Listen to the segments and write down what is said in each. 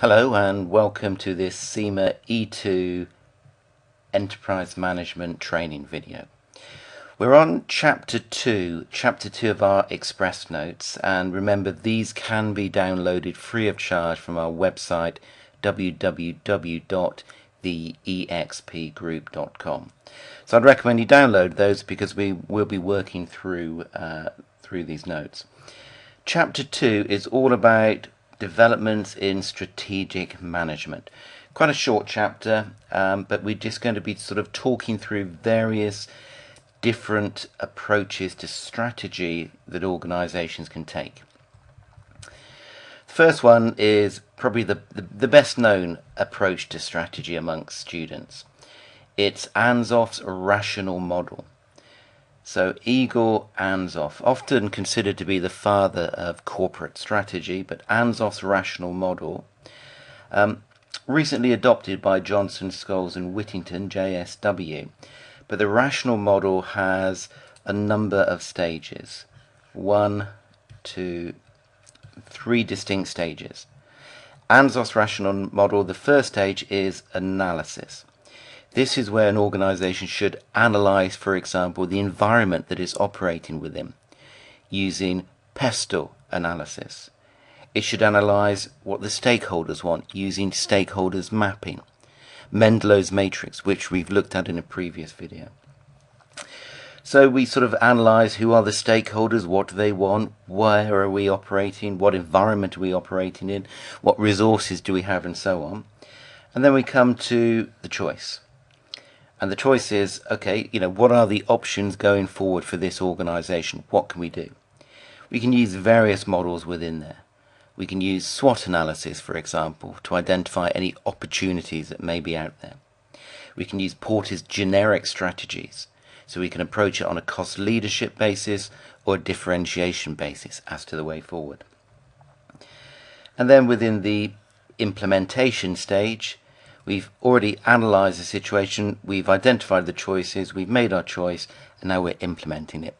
Hello and welcome to this CIMA E2 Enterprise Management Training video. We're on Chapter 2 of our Express Notes, and remember these can be downloaded free of charge from our website www.theexpgroup.com. So I'd recommend you download those because we will be working through these notes. Chapter 2 is all about developments in strategic management. Quite a short chapter, but we're just going to be sort of talking through various different approaches to strategy that organizations can take. The first one is probably the best known approach to strategy amongst students. It's Anzoff's rational model. So Igor Anzoff, often considered to be the father of corporate strategy, but Anzoff's rational model, recently adopted by Johnson, Scholes and Whittington, JSW. But the rational model has a number of stages. 1, 2, 3 distinct stages. Anzoff's rational model, the first stage is analysis. This is where an organization should analyze, for example, the environment that is operating within, using pestle analysis. It should analyze what the stakeholders want, using stakeholders mapping, Mendelow's matrix, which we've looked at in a previous video. So we sort of analyze who are the stakeholders, what do they want, where are we operating, what environment are we operating in, what resources do we have, and so on. And then we come to the choice. And the choice is, okay, what are the options going forward for this organization? What can we do? We can use various models within there. We can use SWOT analysis, for example, to identify any opportunities that may be out there. We can use Porter's generic strategies, so we can approach it on a cost leadership basis or a differentiation basis as to the way forward. And then within the implementation stage, we've already analysed the situation, we've identified the choices, we've made our choice, and now we're implementing it.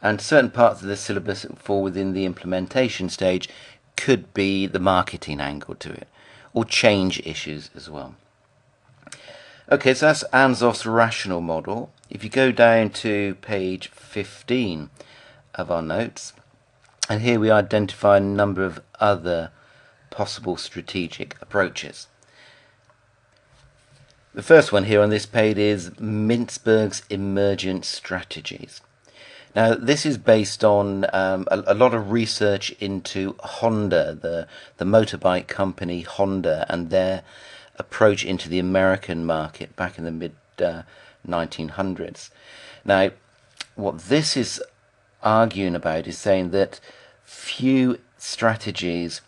And certain parts of the syllabus that fall within the implementation stage could be the marketing angle to it, or change issues as well. Okay, so that's Anzoff's rational model. If you go down to page 15 of our notes, and here we identify a number of other possible strategic approaches. The first one here on this page is Mintzberg's emergent strategies. Now, this is based on a lot of research into Honda, the motorbike company Honda, and their approach into the American market back in the mid-1900s. Now, what this is arguing about is saying that few strategies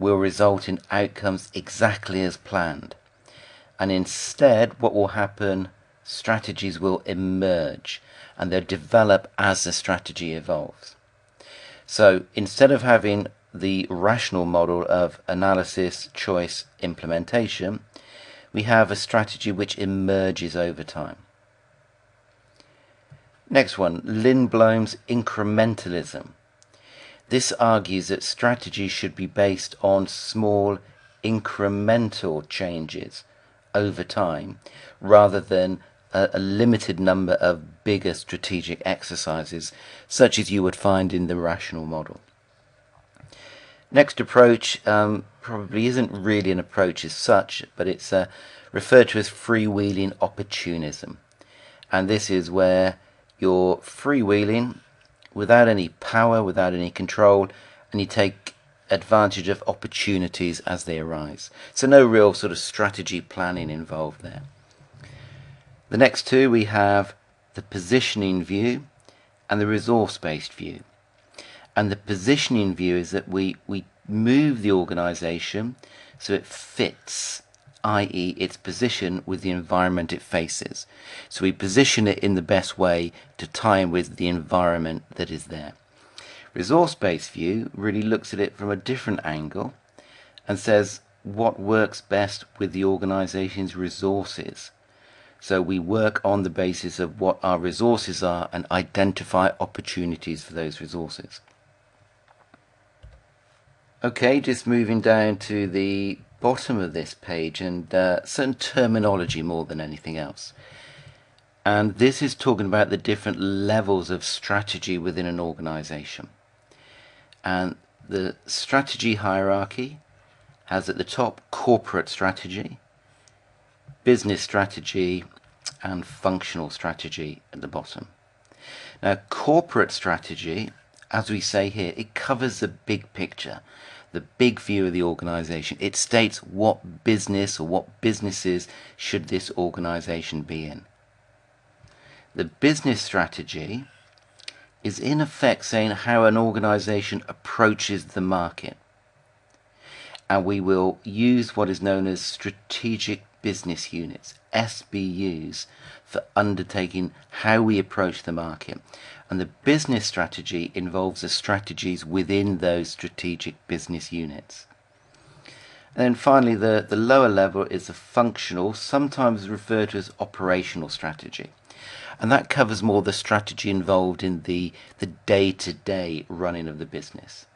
will result in outcomes exactly as planned. And instead, what will happen, strategies will emerge and they'll develop as the strategy evolves. So instead of having the rational model of analysis, choice, implementation, we have a strategy which emerges over time. Next one, Lindblom's incrementalism. This argues that strategy should be based on small incremental changes over time rather than a limited number of bigger strategic exercises such as you would find in the rational model. Next approach probably isn't really an approach as such, but it's referred to as freewheeling opportunism, and this is where you're freewheeling without any power, without any control, and you take advantage of opportunities as they arise. So no real sort of strategy planning involved there. The next two, we have the positioning view and the resource-based view. And the positioning view is that we move the organization so it fits, i.e. its position with the environment it faces. So we position it in the best way to tie in with the environment that is there. Resource-based view really looks at it from a different angle and says what works best with the organization's resources. So we work on the basis of what our resources are and identify opportunities for those resources. Okay, just moving down to the bottom of this page, and certain terminology more than anything else. And this is talking about the different levels of strategy within an organization. And the strategy hierarchy has at the top corporate strategy, business strategy, and functional strategy at the bottom. Now, corporate strategy, as we say here, it covers the big picture, the big view of the organization. It states what business or what businesses should this organization be in. The business strategy is in effect saying how an organization approaches the market. And we will use what is known as strategic business units, SBUs, for undertaking how we approach the market. And the business strategy involves the strategies within those strategic business units. And then finally, the lower level is the functional, sometimes referred to as operational strategy. And that covers more the strategy involved in the day-to-day running of the business.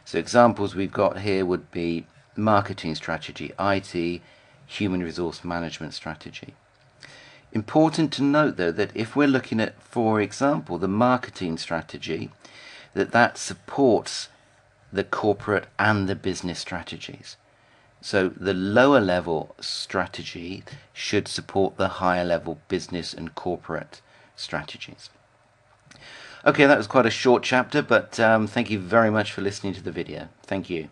So examples we've got here would be marketing strategy, IT, human resource management strategy. Important to note, though, that if we're looking at, for example, the marketing strategy, that supports the corporate and the business strategies. So the lower level strategy should support the higher level business and corporate strategies. Okay, that was quite a short chapter, but thank you very much for listening to the video. Thank you.